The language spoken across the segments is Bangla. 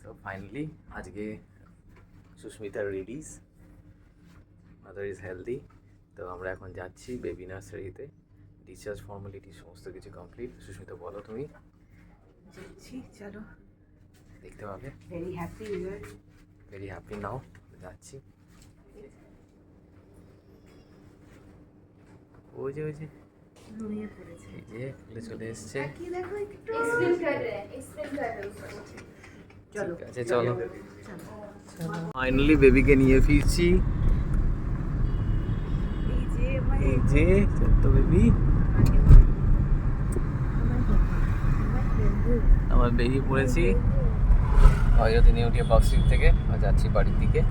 তো ফাইনালি আজকে সুস্মিতার রেডিস, মাদার ইজ হেলদি। তো আমরা এখন যাচ্ছি বেবি নার্সারিতে। ডিসচার্জ ফর্মালিটি সমস্ত কিছু কমপ্লিট। সুস্মিতা বলো তুমি। যাচ্ছি, চলো। দেখতে পাবে। ভেরি হ্যাপি নাও। যাচ্ছি। ওই যে ঘুমিয়ে পড়েছে। এই যে খুলে চলে এসছে। কি দেখো একটু। চলো ঠিক আছে, চলো। ফাইনালি বেবিকে নিয়ে ফিরছি। এই যে ছোট্ট বেবি, আমার বেরিয়ে পড়েছি। হয়তো তিনি উঠে বক্সিং থেকে যাচ্ছি বাড়ির দিকে।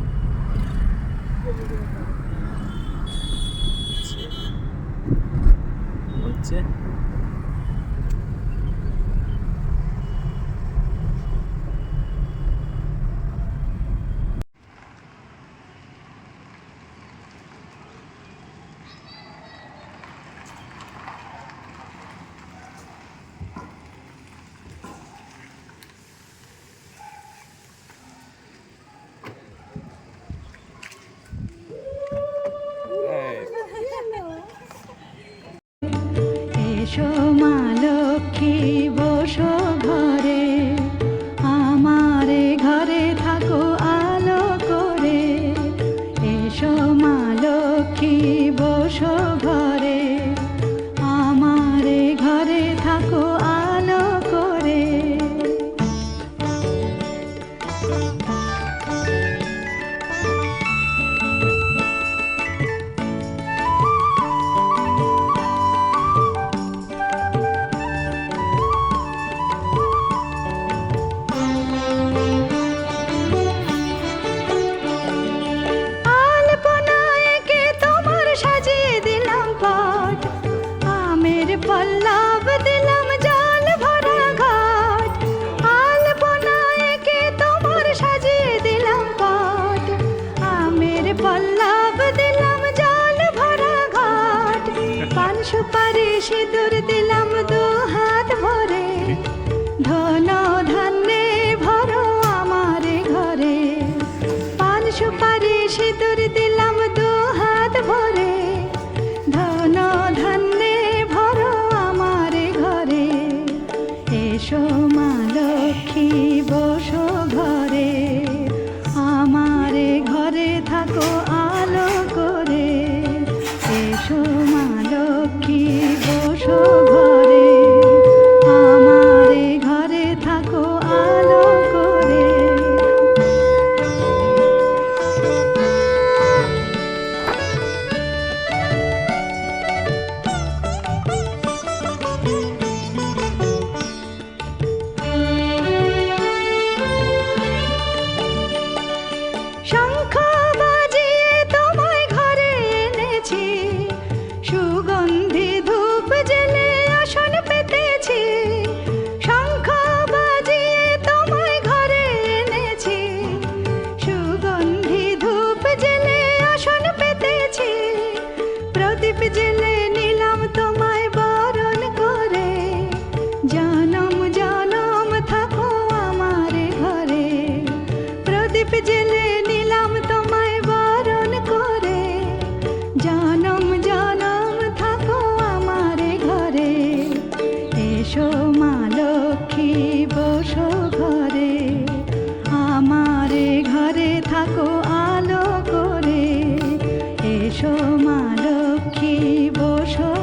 হচ্ছে এসো মা লক্ষ্মী বসো ঘরে, আমারে ঘরে থাকো আলো করে। এসো মা লক্ষ্মী বসো ঘরে, আমারে ঘরে থাকো আলো করে। পল্লব দিলাম জল ভরা ঘাট, আলপনায় কে তোমার সাজিয়ে দিলাম পট। আমের পল্লব দিলাম জল ভরা ঘাট, পান সুপারি সিঁদুর দিলাম দু হাত ভরে। ধন ধান্যে ভরো আমার ঘরে, পান সুপারি সিঁদুর দিলাম দু হাত ভরে। ধন ধান্যে এসো মা লক্ষ্মী বসো ঘরে, আমারে ঘরে থাকো আলো করে। এসো মা লক্ষ্মী বসো ঘরে, আমারে ঘরে থাকো আলো করে। শঙ্খ বাজিয়ে তোমায় ঘরে এনেছি, সুগন্ধি ধূপ জেলে আসন পেতেছি। শঙ্খ বাজিয়ে তোমায় ঘরে এনেছি, সুগন্ধি ধূপ জেলে আসন পেতেছি। প্রদীপ জেলে নিলাম তোমায় বরণ করে, জনম জনম থাকো আমার ঘরে। প্রদীপ জেলে নিলাম তোমায় বরণ করে, জনম জনম থাকো আমার ঘরে। এসো মা লক্ষ্মী বসো ঘরে, আমারে ঘরে থাকো আলো করে। এসো মা লক্ষ্মী বসো